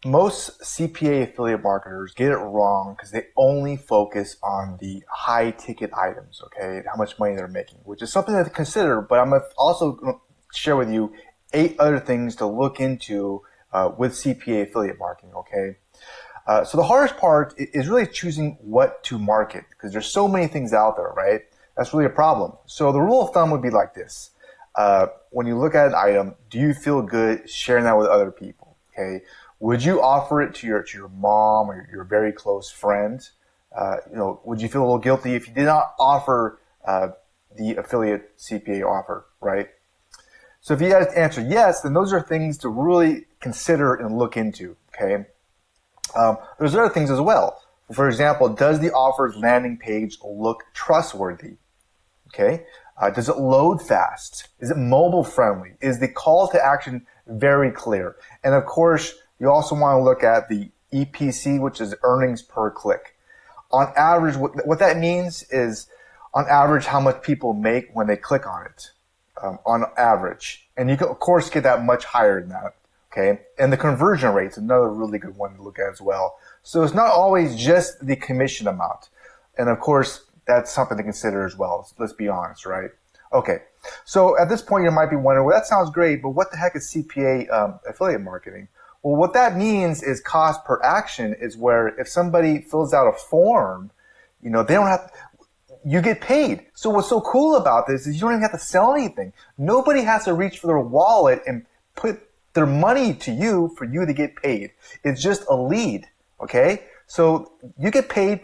Most CPA affiliate marketers get it wrong because they only focus on the high ticket items, okay, how much money they're making, which is something to consider, but I'm also going to share with you 8 other things to look into with CPA affiliate marketing, okay? So the hardest part is really choosing what to market because there's so many things out there, right? That's really a problem. So the rule of thumb would be like this. When you look at an item, do you feel good sharing that with other people, okay? Would you offer it to your mom or your very close friend? Would you feel a little guilty if you did not offer the affiliate CPA offer, right? So if you guys answer yes, then those are things to really consider and look into, okay? There's other things as well. For example, does the offer's landing page look trustworthy? Okay. Does it load fast? Is it mobile friendly? Is the call to action very clear? And of course, you also want to look at the EPC, which is earnings per click. On average, what that means is on average how much people make when they click on it, on average. And you can, of course, get that much higher than that. Okay, and the conversion rate's another really good one to look at as well. So it's not always just the commission amount. And of course, that's something to consider as well. So let's be honest, right? Okay, so at this point you might be wondering, well, that sounds great, but what the heck is CPA affiliate marketing? Well, what that means is cost per action is where if somebody fills out a form, they don't have you get paid. So what's so cool about this is you don't even have to sell anything. Nobody has to reach for their wallet and put their money to you for you to get paid. It's just a lead, okay? So you get paid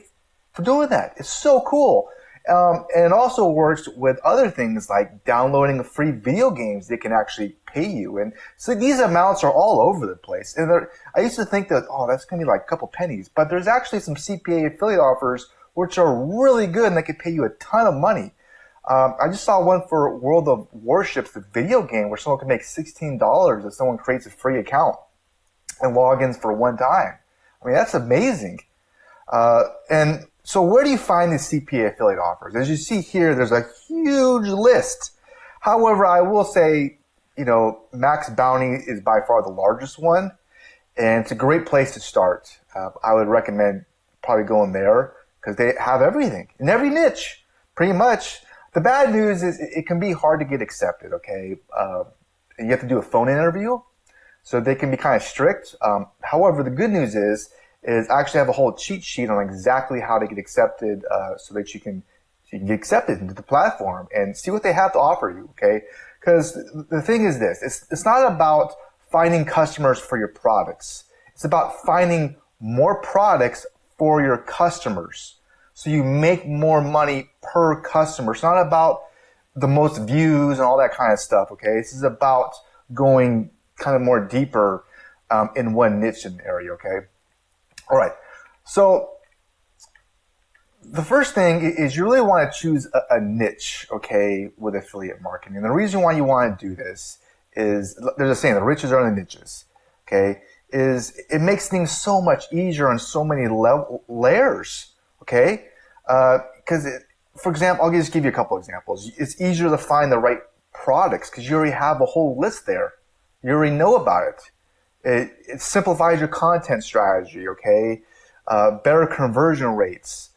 for doing that. It's so cool. And it also works with other things like downloading free video games. They can actually pay you. And so these amounts are all over the place. And I used to think that, that's going to be like a couple pennies. But there's actually some CPA affiliate offers which are really good and they can pay you a ton of money. I just saw one for World of Warships, the video game, where someone can make $16 if someone creates a free account and logins for one time. I mean, that's amazing. And so where do you find these CPA affiliate offers? As you see here, there's a huge list. However, I will say, MaxBounty is by far the largest one, and it's a great place to start. I would recommend probably going there because they have everything in every niche, pretty much. The bad news is it can be hard to get accepted, okay? You have to do a phone interview, so they can be kind of strict. However, the good news is I actually have a whole cheat sheet on exactly how to get accepted so that you can get accepted into the platform and see what they have to offer you, okay? Because the thing is this, it's not about finding customers for your products. It's about finding more products for your customers. So you make more money per customer. It's not about the most views and all that kind of stuff, okay? This is about going kind of more deeper in one niche in the area, okay? All right. So the first thing is you really want to choose a niche, okay, with affiliate marketing. And the reason why you want to do this is, there's a saying, the riches are in the niches, okay, is it makes things so much easier on so many layers, okay? Because, for example, I'll just give you a couple examples. It's easier to find the right products because you already have a whole list there. You already know about it. It simplifies your content strategy, okay? Better conversion rates.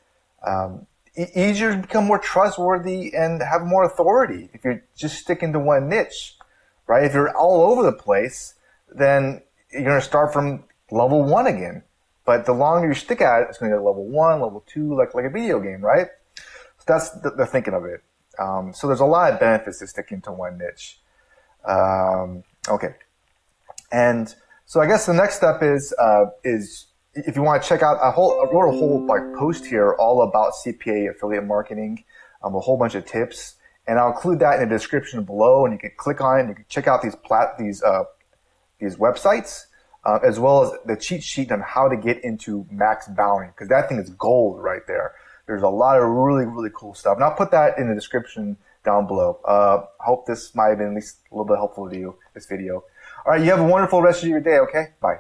Easier to become more trustworthy and have more authority if you're just sticking to one niche, right? If you're all over the place, then you're going to start from level 1 again. But the longer you stick at it, it's going to go to level 1, level 2, like a video game, right? So that's the thinking of it. So there's a lot of benefits to sticking to one niche. Okay. And so I guess the next step is if you want to check out I wrote a whole post here all about CPA affiliate marketing, a whole bunch of tips, and I'll include that in the description below, and you can click on it and you can check out these websites. As well as the cheat sheet on how to get into MaxBounty, because that thing is gold right there. There's a lot of really, really cool stuff. And I'll put that in the description down below. I hope this might have been at least a little bit helpful to you, this video. All right, you have a wonderful rest of your day, okay? Bye.